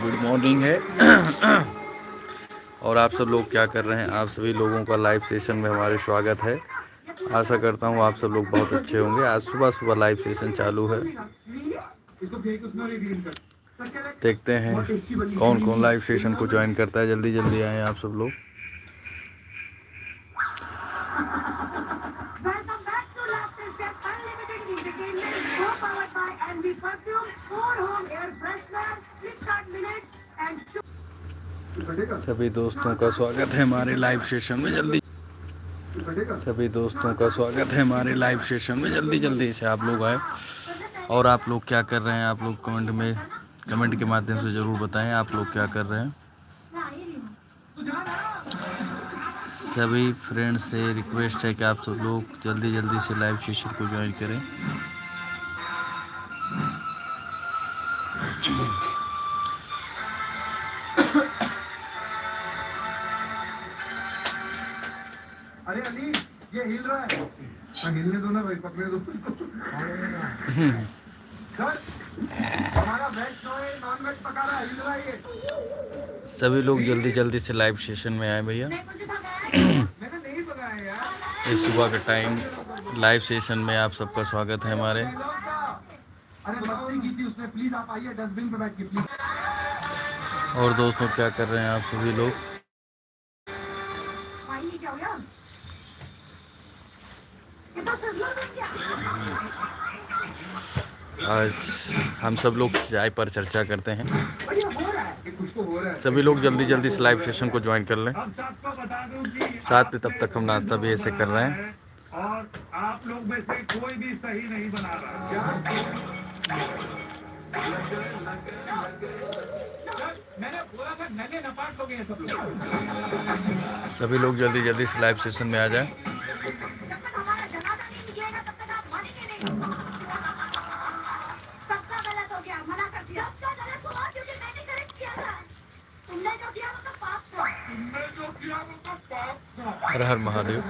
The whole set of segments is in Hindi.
गुड मॉर्निंग है। और आप सब लोग क्या कर रहे हैं? आप सभी लोगों का लाइव सेशन में हमारे स्वागत है। आशा करता हूँ आप सब लोग बहुत अच्छे होंगे। आज सुबह सुबह लाइव सेशन चालू है। देखते हैं कौन कौन लाइव सेशन को ज्वाइन करता है। जल्दी जल्दी आए आप सब लोग। सभी दोस्तों का स्वागत है हमारे लाइव सेशन में। जल्दी जल्दी से आप लोग आए। और आप लोग क्या कर रहे हैं? आप लोग कमेंट के माध्यम से ज़रूर बताएं आप लोग क्या कर रहे हैं। सभी फ्रेंड्स से रिक्वेस्ट है कि आप सब लोग जल्दी जल्दी से लाइव सेशन को ज्वाइन करें। अरे अली, ये हिल रहा है। हिलने दो ना भाई, पकड़े दो। सर, हमारा वेज नॉन वेज पका रहा है, हिल रहा है ये। सभी लोग जल्दी जल्दी से लाइव सेशन में आए भैया। मैंने नहीं पकाया यार। इस सुबह का टाइम लाइव सेशन में आप सबका स्वागत है हमारे। अरे मस्ती की थी उसने, प्लीज आप आइए डस्टबिन पे बैठ के प्लीज। और दोस्तों क्या कर रहे हैं आप सभी लोग? आज हम सब लोग चाय पर चर्चा करते हैं। सभी लोग जल्दी जल्दी से लाइव सेशन को ज्वाइन कर लें। साथ में तब तक हम नाश्ता भी ऐसे कर रहे हैं। और आप लोग में से कोई भी सही नहीं बना रहा। मैंने बोला था नगे नपाट लोग हैं सब लोग। सभी लोग जल्दी जल्दी से लाइव सेशन में आ जाएं। हर हर महादेव।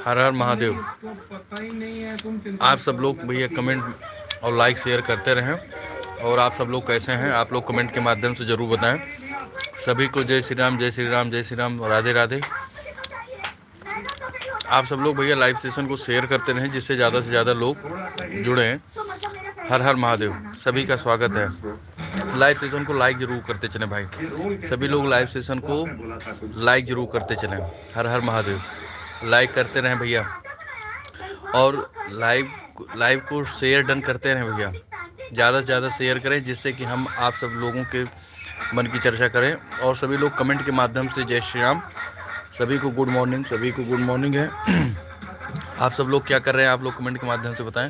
हर हर महादेव। आप सब लोग भैया कमेंट और लाइक शेयर करते रहें। और आप सब लोग कैसे हैं? आप लोग कमेंट के माध्यम से ज़रूर बताएं। सभी को जय श्री राम, जय श्री राम, जय श्री राम, राधे राधे। आप सब लोग भैया लाइव सेशन को शेयर करते रहें जिससे ज़्यादा से ज़्यादा लोग जुड़ें। हर हर महादेव। सभी का स्वागत है। लाइव सेशन को लाइक ज़रूर करते चलें भाई। सभी लोग लाइव सेशन को लाइक ज़रूर करते चलें। हर हर महादेव। लाइक करते रहें भैया। और लाइव को शेयर डन करते रहें भैया। ज़्यादा से ज़्यादा शेयर करें जिससे कि हम आप सब लोगों के मन की चर्चा करें। और सभी लोग कमेंट के माध्यम से जय श्री राम। सभी को गुड मॉर्निंग। सभी को गुड मॉर्निंग है। आप सब लोग क्या कर रहे हैं? आप लोग कमेंट के माध्यम से बताएं।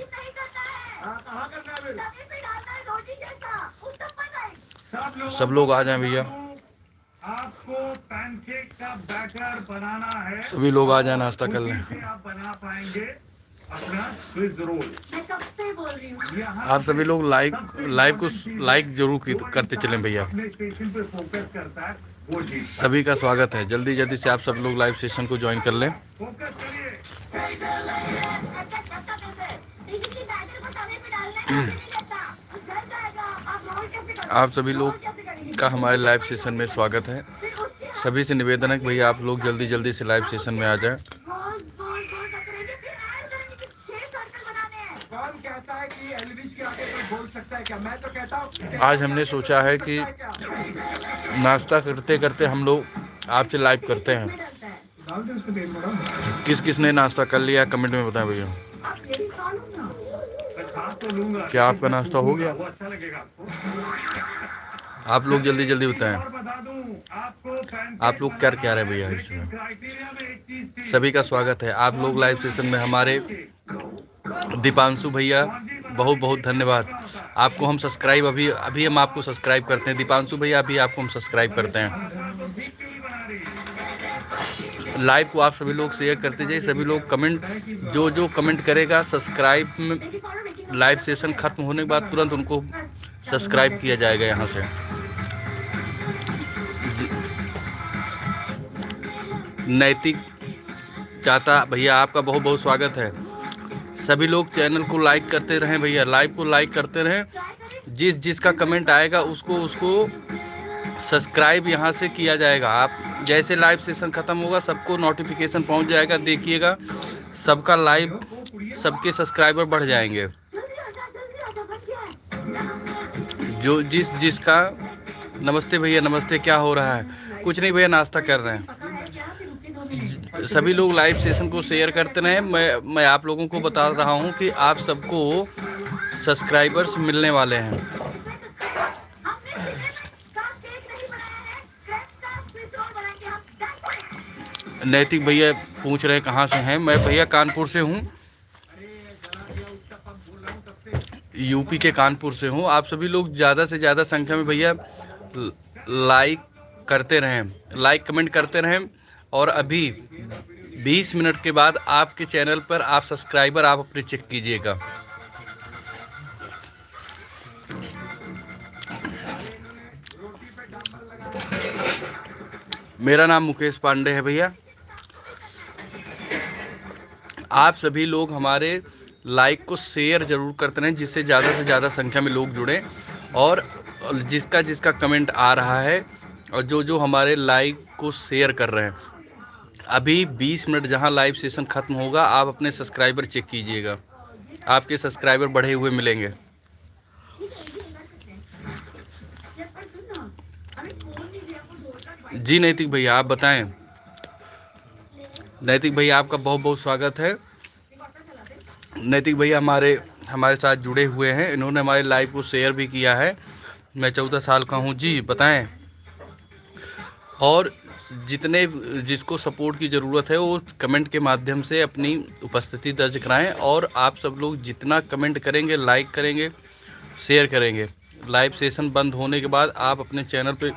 सब लोग आ जाएं भैया। आपको पैनकेक का बैटर बनाना है। सभी लोग आ जाएं, नाश्ता कर लें। आप बना पाएंगे अपना स्विस रोल। मैं कब से बोल रही हूँ। आप सभी लोग लाइव को लाइक जरूर करते चलें भैया। स्टेशन पे फोकस करता है वो चीज। सभी का स्वागत है। जल्दी जल्दी से आप सब लोग लाइव सेशन को ज्वाइन कर लें। फोकस करिए। आप सभी लोग का हमारे लाइव सेशन में स्वागत है। सभी से निवेदन है कि भैया आप लोग जल्दी जल्दी से लाइव सेशन में आ जाएं। आज हमने सोचा है कि नाश्ता करते करते हम लोग आपसे लाइव करते हैं। किस किस ने नाश्ता कर लिया कमेंट में बताएं भैया। क्या आपका नाश्ता हो गया? आप लोग जल्दी जल्दी बताएं। आप लोग कर क्या रहे भैया इस समय? सभी का स्वागत है। आप लोग लाइव सेशन में हमारे दीपांशु भैया बहुत बहुत धन्यवाद। आपको हम सब्सक्राइब अभी हम आपको सब्सक्राइब करते हैं। दीपांशु भैया अभी आपको हम सब्सक्राइब करते हैं। लाइव को आप सभी लोग शेयर करते जाइए। सभी लोग कमेंट जो कमेंट करेगा सब्सक्राइब में लाइव सेशन खत्म होने के बाद तुरंत उनको सब्सक्राइब किया जाएगा यहाँ से। नैतिक चाहता भैया, आपका बहुत बहुत स्वागत है। सभी लोग चैनल को लाइक करते रहें भैया, लाइव को लाइक करते रहें। जिसका कमेंट आएगा उसको सब्सक्राइब यहाँ से किया जाएगा। आप जैसे लाइव सेशन ख़त्म होगा सबको नोटिफिकेशन पहुँच जाएगा, देखिएगा सबका लाइव, सबके सब्सक्राइबर बढ़ जाएंगे। जो जिसका नमस्ते भैया, नमस्ते। क्या हो रहा है? कुछ नहीं भैया, नाश्ता कर रहे हैं। सभी लोग लाइव सेशन को शेयर करते रहें। मैं आप लोगों को बता रहा हूं कि आप सबको सब्सक्राइबर्स मिलने वाले हैं। नैतिक भैया पूछ रहे कहाँ से हैं। मैं भैया कानपुर से हूँ, यूपी के कानपुर से हूँ। आप सभी लोग ज़्यादा से ज़्यादा संख्या में भैया लाइक करते रहें, लाइक कमेंट करते रहें। और अभी 20 मिनट के बाद आपके चैनल पर आप सब्सक्राइबर आप अपने चेक कीजिएगा। मेरा नाम मुकेश पांडे है भैया। आप सभी लोग हमारे लाइक को शेयर ज़रूर करते रहें, जिससे ज़्यादा से ज़्यादा संख्या में लोग जुड़ें। और जिसका कमेंट आ रहा है और जो हमारे लाइक को शेयर कर रहे हैं, अभी 20 मिनट जहां लाइव सेशन ख़त्म होगा आप अपने सब्सक्राइबर चेक कीजिएगा, आपके सब्सक्राइबर बढ़े हुए मिलेंगे। जी नैतिक भैया, आप बताएं। नैतिक भैया आपका बहुत बहुत स्वागत है। नैतिक भैया हमारे साथ जुड़े हुए हैं, इन्होंने हमारे लाइव को शेयर भी किया है। मैं 14 साल का हूं जी, बताएं। और जिसको सपोर्ट की ज़रूरत है वो कमेंट के माध्यम से अपनी उपस्थिति दर्ज कराएं। और आप सब लोग जितना कमेंट करेंगे, लाइक करेंगे, शेयर करेंगे, लाइव सेशन बंद होने के बाद आप अपने चैनल पे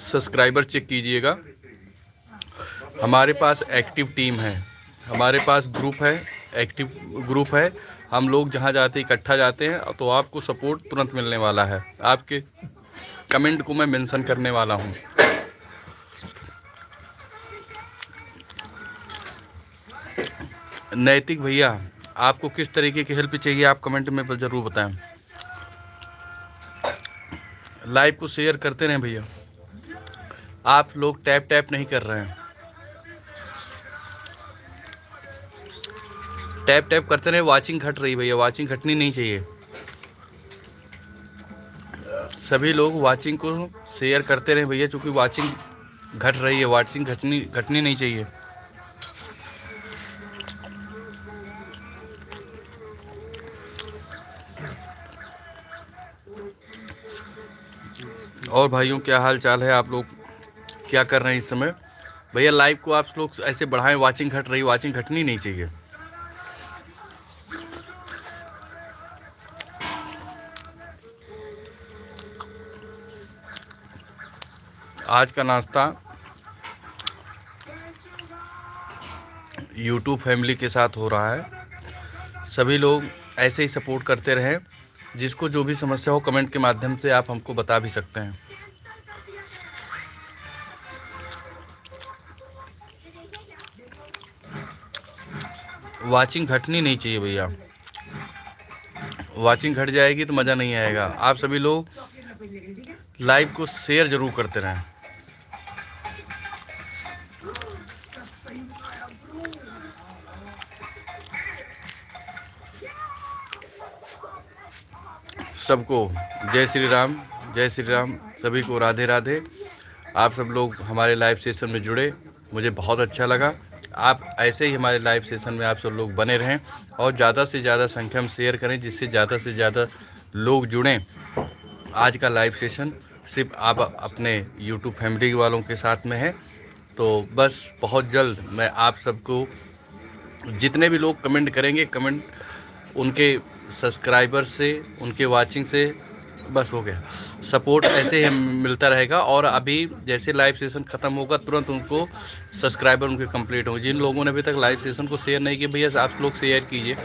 सब्सक्राइबर चेक कीजिएगा। हमारे पास एक्टिव टीम है, हमारे पास ग्रुप है, एक्टिव ग्रुप है। हम लोग जहां जाते इकट्ठा जाते हैं, तो आपको सपोर्ट तुरंत मिलने वाला है। आपके कमेंट को मैं मेंशन करने वाला हूं। नैतिक भैया, आपको किस तरीके की हेल्प चाहिए आप कमेंट में ज़रूर बताएं। लाइव को शेयर करते रहें भैया। आप लोग टैप नहीं कर रहे हैं, टैप करते रहे। वाचिंग घट रही भैया, वाचिंग घटनी नहीं चाहिए। सभी लोग वाचिंग को शेयर करते रहे भैया, क्योंकि वाचिंग घट रही है, वाचिंग घटनी नहीं चाहिए। और भाइयों, क्या हाल चाल है? आप लोग क्या कर रहे हैं इस समय? भैया लाइव को आप लोग ऐसे बढ़ाएं, वाचिंग घट रही, वाचिंग घटनी नहीं चाहिए। आज का नाश्ता यूट्यूब फैमिली के साथ हो रहा है। सभी लोग ऐसे ही सपोर्ट करते रहें। जिसको जो भी समस्या हो कमेंट के माध्यम से आप हमको बता भी सकते हैं। वाचिंग घटनी नहीं चाहिए भैया, वाचिंग घट जाएगी तो मज़ा नहीं आएगा। आप सभी लोग लाइव को शेयर ज़रूर करते रहें। सबको जय श्री राम, जय श्री राम। सभी को राधे राधे। आप सब लोग हमारे लाइव सेशन में जुड़े, मुझे बहुत अच्छा लगा। आप ऐसे ही हमारे लाइव सेशन में आप सब लोग बने रहें और ज़्यादा से ज़्यादा संख्या में शेयर करें, जिससे ज़्यादा से ज़्यादा लोग जुड़ें। आज का लाइव सेशन सिर्फ आप अपने यूट्यूब फैमिली वालों के साथ में है। तो बस बहुत जल्द मैं आप सबको, जितने भी लोग कमेंट करेंगे, कमेंट उनके सब्सक्राइबर से, उनके वाचिंग से, बस हो गया। सपोर्ट ऐसे ही मिलता रहेगा। और अभी जैसे लाइव सेशन ख़त्म होगा तुरंत उनको सब्सक्राइबर उनके कंप्लीट होंगे। जिन लोगों ने अभी तक लाइव सेशन को शेयर नहीं किया, भैया आप लोग शेयर कीजिए।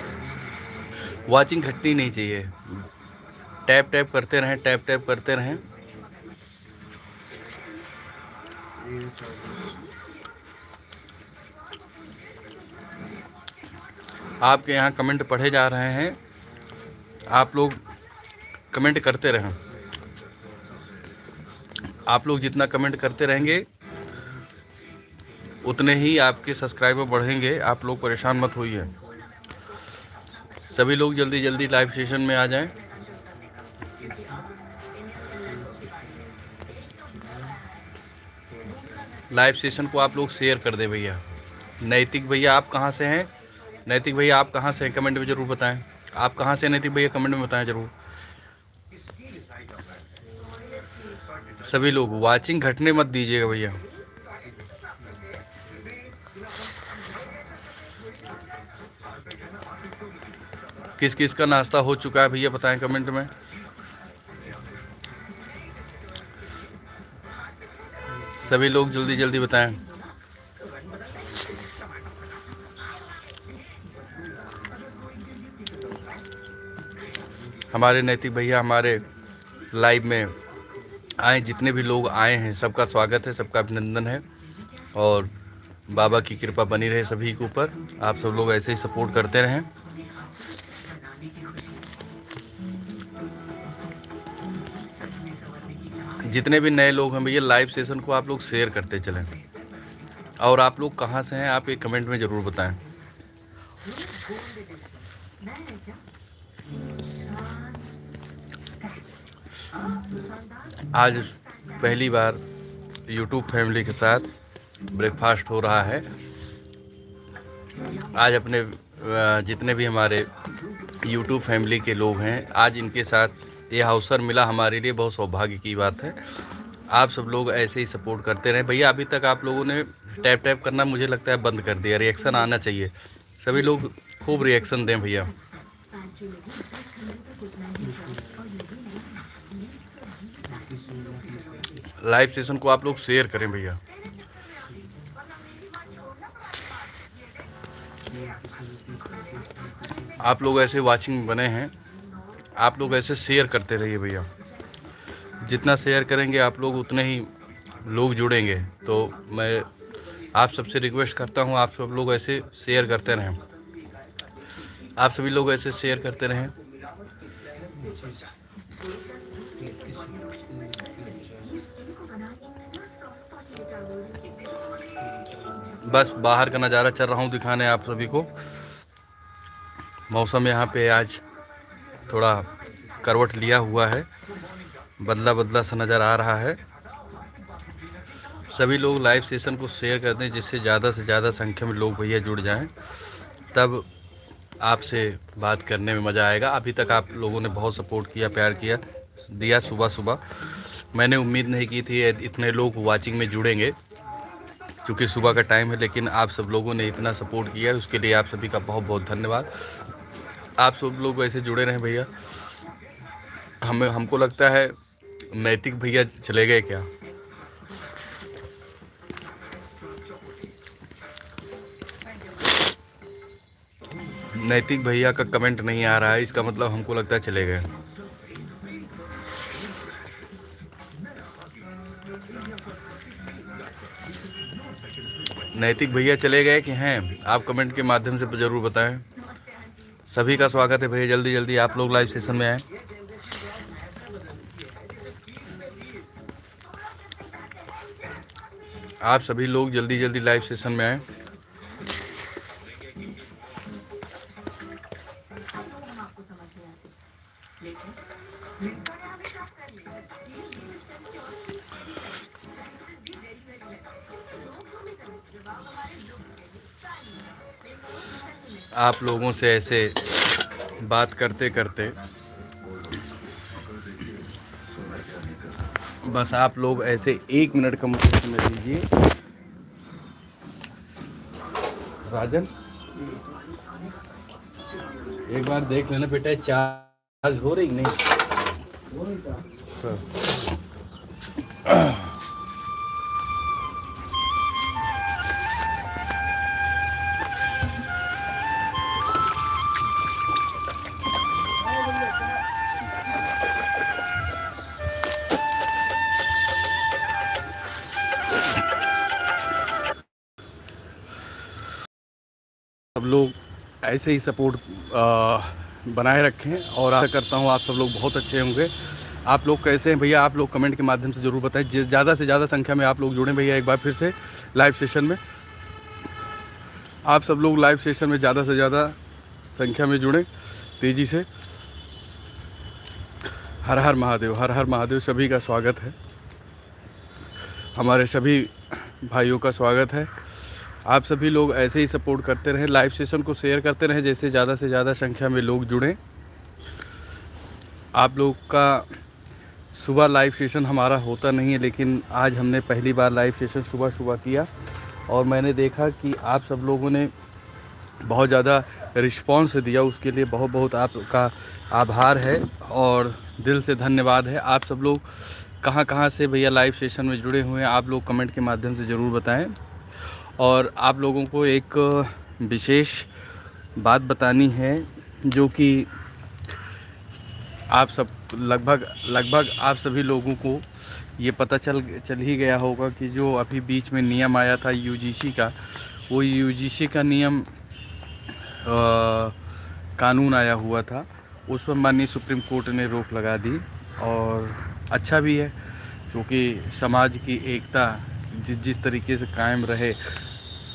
वाचिंग घटनी नहीं चाहिए। टैप करते रहें, टैप करते रहें। आपके यहाँ कमेंट पढ़े जा रहे हैं, आप लोग कमेंट करते रहें। आप लोग जितना कमेंट करते रहेंगे उतने ही आपके सब्सक्राइबर बढ़ेंगे। आप लोग परेशान मत होइए। सभी लोग जल्दी जल्दी लाइव सेशन में आ जाएं। लाइव सेशन को आप लोग शेयर कर दें भैया। नैतिक भैया आप कहाँ से हैं? नैतिक भैया आप कहाँ से हैं? कमेंट में ज़रूर बताएं। आप कहाँ से नैतिक भैया? कमेंट में बताएं ज़रूर। सभी लोग वाचिंग घटने मत दीजिएगा भैया। किस किस का नाश्ता हो चुका है भैया बताएं कमेंट में। सभी लोग जल्दी जल्दी बताएं। हमारे नैतिक भैया हमारे लाइव में आए, जितने भी लोग आए हैं सबका स्वागत है, सबका अभिनंदन है। और बाबा की कृपा बनी रहे सभी के ऊपर। आप सब लोग ऐसे ही सपोर्ट करते रहें। जितने भी नए लोग हैं भैया लाइव सेशन को आप लोग शेयर करते चलें। और आप लोग कहाँ से हैं आप एक कमेंट में ज़रूर बताएं। आज पहली बार यूट्यूब फैमिली के साथ ब्रेकफास्ट हो रहा है। आज अपने जितने भी हमारे यूट्यूब फैमिली के लोग हैं, आज इनके साथ ये अवसर मिला, हमारे लिए बहुत सौभाग्य की बात है। आप सब लोग ऐसे ही सपोर्ट करते रहें भैया। अभी तक आप लोगों ने टैप टैप करना मुझे लगता है बंद कर दिया। रिएक्शन आना चाहिए, सभी लोग खूब रिएक्शन दें भैया। लाइव सेशन को आप लोग शेयर करें भैया। आप लोग ऐसे वाचिंग बने हैं, आप लोग ऐसे शेयर करते रहिए भैया। जितना शेयर करेंगे आप लोग उतने ही लोग जुड़ेंगे। तो मैं आप सबसे रिक्वेस्ट करता हूँ, आप सब लोग ऐसे शेयर करते रहें। आप सभी लोग ऐसे शेयर करते रहें। बस बाहर का नज़ारा चल रहा हूँ दिखाने आप सभी को। मौसम यहाँ पे आज थोड़ा करवट लिया हुआ है, बदला बदला सा नज़र आ रहा है। सभी लोग लाइव सेशन को शेयर कर दें, जिससे ज़्यादा से ज़्यादा संख्या में लोग भैया जुड़ जाएं, तब आपसे बात करने में मज़ा आएगा। अभी तक आप लोगों ने बहुत सपोर्ट किया, प्यार किया दिया। सुबह सुबह मैंने उम्मीद नहीं की थी इतने लोग वाचिंग में जुड़ेंगे, क्योंकि सुबह का टाइम है, लेकिन आप सब लोगों ने इतना सपोर्ट किया, उसके लिए आप सभी का बहुत बहुत धन्यवाद। आप सब लोग ऐसे जुड़े रहें भैया। हमको लगता है नैतिक भैया चले गए क्या? नैतिक भैया का कमेंट नहीं आ रहा है, इसका मतलब हमको लगता है चले गए। नैतिक भैया चले गए कि हैं? आप कमेंट के माध्यम से ज़रूर बताएं। सभी का स्वागत है भैया। जल्दी जल्दी आप लोग लाइव सेशन में आएँ। आप सभी लोग जल्दी जल्दी लाइव सेशन में आएँ। आप लोगों से ऐसे बात करते करते बस आप लोग ऐसे 1 मिनट का मुझे समय दीजिए। राजन एक बार देख लेना बेटा, चार्ज हो रही नहीं? सब लोग ऐसे ही सपोर्ट बनाए रखें और आशा करता हूँ आप सब लोग बहुत अच्छे होंगे। आप लोग कैसे हैं भैया, आप लोग कमेंट के माध्यम से ज़रूर बताएं। ज़्यादा से ज़्यादा संख्या में आप लोग जुड़ें भैया एक बार फिर से लाइव सेशन में। आप सब लोग लाइव सेशन में ज़्यादा से ज़्यादा संख्या में जुड़ें तेज़ी से। हर हर महादेव, हर हर महादेव। सभी का स्वागत है, हमारे सभी भाइयों का स्वागत है। आप सभी लोग ऐसे ही सपोर्ट करते रहें, लाइव सेशन को शेयर करते रहें, जैसे ज़्यादा से ज़्यादा संख्या में लोग जुड़ें। आप लोग का सुबह लाइव सेशन हमारा होता नहीं है, लेकिन आज हमने पहली बार लाइव सेशन सुबह सुबह किया और मैंने देखा कि आप सब लोगों ने बहुत ज़्यादा रिस्पांस दिया। उसके लिए बहुत बहुत आपका आभार है और दिल से धन्यवाद है। आप सब लोग कहाँ कहाँ से भैया लाइव सेशन में जुड़े हुए हैं, आप लोग कमेंट के माध्यम से ज़रूर बताएं। और आप लोगों को एक विशेष बात बतानी है, जो कि आप सब लगभग आप सभी लोगों को ये पता चल ही गया होगा कि जो अभी बीच में नियम आया था यूजीसी का, वो यूजीसी का नियम कानून आया हुआ था, उस पर माननीय सुप्रीम कोर्ट ने रोक लगा दी। और अच्छा भी है, क्योंकि समाज की एकता जिस तरीके से कायम रहे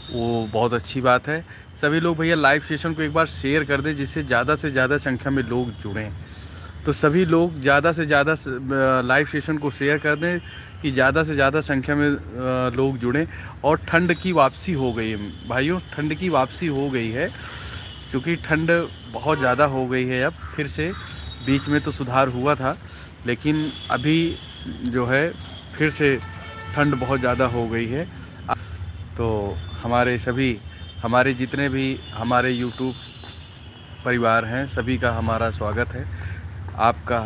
वो बहुत अच्छी बात है। सभी लोग भैया लाइव सेशन को एक बार शेयर कर दें, जिससे ज़्यादा से ज़्यादा संख्या में लोग जुड़ें। तो सभी लोग ज़्यादा से ज़्यादा लाइव सेशन को शेयर कर दें कि ज़्यादा से ज़्यादा संख्या में लोग जुड़ें। और ठंड की वापसी हो गई है भाइयों, ठंड की वापसी हो गई है, क्योंकि ठंड बहुत ज़्यादा हो गई है अब फिर से। बीच में तो सुधार हुआ था, लेकिन अभी जो है फिर से ठंड बहुत ज़्यादा हो गई है। तो हमारे जितने भी हमारे यूट्यूब परिवार हैं, सभी का हमारा स्वागत है आपका,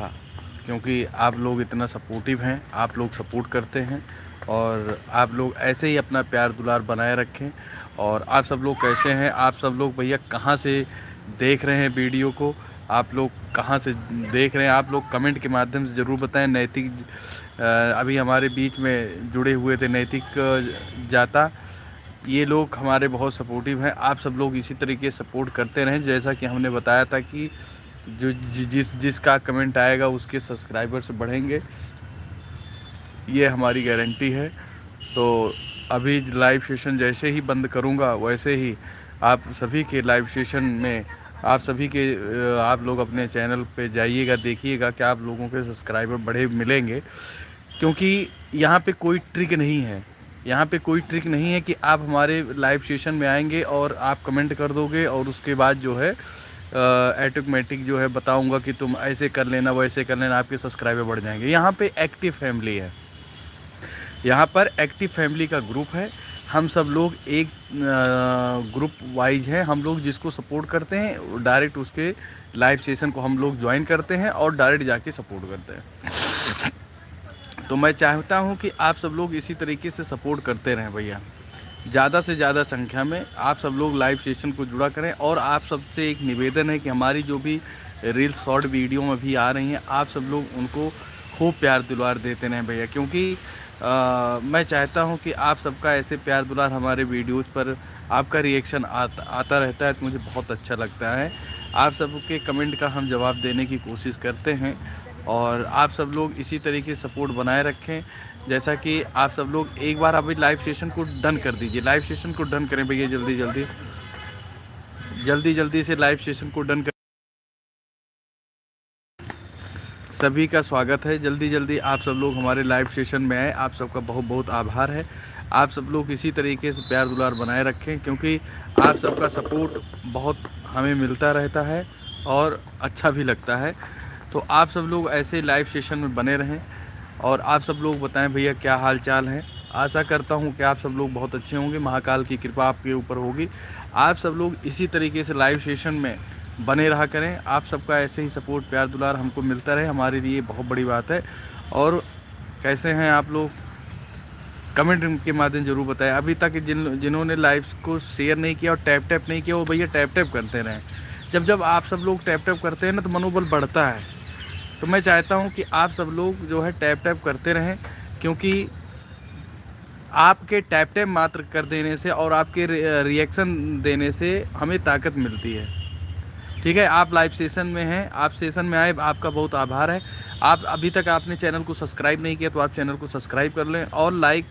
क्योंकि आप लोग इतना सपोर्टिव हैं, आप लोग सपोर्ट करते हैं और आप लोग ऐसे ही अपना प्यार दुलार बनाए रखें। और आप सब लोग कैसे हैं, आप सब लोग भैया कहाँ से देख रहे हैं वीडियो को, आप लोग कहाँ से देख रहे हैं, आप लोग कमेंट के माध्यम से ज़रूर बताएं। नैतिक अभी हमारे बीच में जुड़े हुए थे नैतिक जाता, ये लोग हमारे बहुत सपोर्टिव हैं। आप सब लोग इसी तरीके से सपोर्ट करते रहें। जैसा कि हमने बताया था कि जो जिसका कमेंट आएगा उसके सब्सक्राइबर्स बढ़ेंगे, ये हमारी गारंटी है। तो अभी लाइव सेशन जैसे ही बंद करूंगा, वैसे ही आप सभी के लाइव सेशन में आप लोग अपने चैनल पे जाइएगा, देखिएगा कि आप लोगों के सब्सक्राइबर बढ़े मिलेंगे। क्योंकि यहाँ पे कोई ट्रिक नहीं है, यहाँ पे कोई ट्रिक नहीं है कि आप हमारे लाइव सेशन में आएंगे और आप कमेंट कर दोगे और उसके बाद जो है ऑटोमेटिक जो है बताऊंगा कि तुम ऐसे कर लेना वैसे कर लेना, आपके सब्सक्राइबर बढ़ जाएंगे। यहाँ पे एक्टिव फैमिली है, यहाँ पर एक्टिव फैमिली का ग्रुप है। हम सब लोग एक ग्रुप वाइज हैं, हम लोग जिसको सपोर्ट करते हैं डायरेक्ट उसके लाइव सेशन को हम लोग ज्वाइन करते हैं और डायरेक्ट जाके सपोर्ट करते हैं। तो मैं चाहता हूं कि आप सब लोग इसी तरीके से सपोर्ट करते रहें भैया, ज़्यादा से ज़्यादा संख्या में आप सब लोग लाइव सेशन को जुड़ा करें। और आप सबसे एक निवेदन है कि हमारी जो भी रील्स शॉर्ट वीडियो में भी आ रही हैं, आप सब लोग उनको खूब प्यार दुलार देते रहें भैया, क्योंकि मैं चाहता हूं कि आप सबका ऐसे प्यार दुलार हमारे वीडियोज़ पर आपका रिएक्शन आता रहता है, तो मुझे बहुत अच्छा लगता है। आप सबके कमेंट का हम जवाब देने की कोशिश करते हैं और आप सब लोग इसी तरीके से सपोर्ट बनाए रखें। जैसा कि आप सब लोग एक बार अभी लाइव सेशन को डन कर दीजिए, लाइव सेशन को डन करें भैया, जल्दी से लाइव सेशन को डन कर। सभी का स्वागत है, जल्दी आप सब लोग हमारे लाइव सेशन में आए, आप सबका बहुत बहुत आभार है। आप सब लोग इसी तरीके से प्यार दुलार बनाए रखें, क्योंकि आप सबका सपोर्ट बहुत हमें मिलता रहता है और अच्छा भी लगता है। तो आप सब लोग ऐसे लाइव सेशन में बने रहें और आप सब लोग बताएं भैया क्या हाल चाल है। आशा करता हूं कि आप सब लोग बहुत अच्छे होंगे, महाकाल की कृपा आपके ऊपर होगी। आप सब लोग इसी तरीके से लाइव सेशन में बने रहा करें, आप सबका ऐसे ही सपोर्ट प्यार दुलार हमको मिलता रहे, हमारे लिए बहुत बड़ी बात है। और कैसे हैं आप लोग, कमेंट के माध्यम जरूर बताएं। अभी तक जिन्होंने लाइव को शेयर नहीं किया और टैप नहीं किया, वो भैया टैप करते रहें। जब आप सब लोग टैप करते हैं ना, तो मनोबल बढ़ता है। तो मैं चाहता हूं कि आप सब लोग जो है टैप करते रहें, क्योंकि आपके टैप टैप मात्र कर देने से और आपके रिएक्शन देने से हमें ताकत मिलती है। ठीक है, आप लाइव सेशन में हैं, आप सेशन में आए, आपका बहुत आभार है। आप अभी तक आपने चैनल को सब्सक्राइब नहीं किया तो आप चैनल को सब्सक्राइब कर लें और लाइक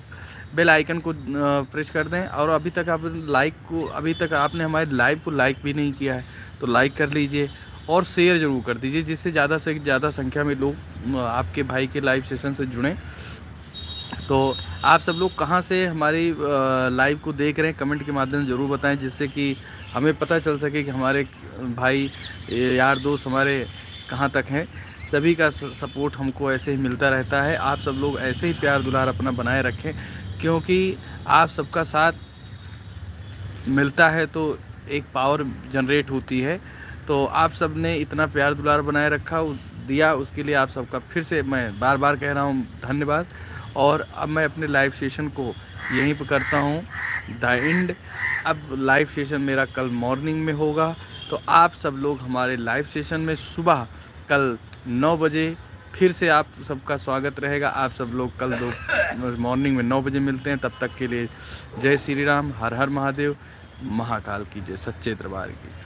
बेल आइकन को प्रेस कर दें। और अभी तक आपने हमारे लाइव को लाइक भी नहीं किया है तो लाइक कर लीजिए और शेयर ज़रूर कर दीजिए, जिससे ज़्यादा से ज़्यादा संख्या में लोग आपके भाई के लाइव सेशन से जुड़ें। तो आप सब लोग कहाँ से हमारी लाइव को देख रहे हैं कमेंट के माध्यम से ज़रूर बताएं, जिससे कि हमें पता चल सके कि हमारे भाई यार दोस्त हमारे कहाँ तक हैं। सभी का सपोर्ट हमको ऐसे ही मिलता रहता है। आप सब लोग ऐसे ही प्यार दुलार अपना बनाए रखें, क्योंकि आप सबका साथ मिलता है तो एक पावर जनरेट होती है। तो आप सब ने इतना प्यार दुलार बनाए रखा दिया, उसके लिए आप सबका फिर से मैं बार बार कह रहा हूँ धन्यवाद। और अब मैं अपने लाइव सेशन को यहीं पर करता हूँ द एंड। अब लाइव सेशन मेरा कल मॉर्निंग में होगा, तो आप सब लोग हमारे लाइव सेशन में सुबह कल 9 बजे फिर से आप सबका स्वागत रहेगा। आप सब लोग कल मॉर्निंग में 9 बजे मिलते हैं। तब तक के लिए जय श्री राम, हर हर महादेव, महाकाल की जय, सच्चे दरबार की।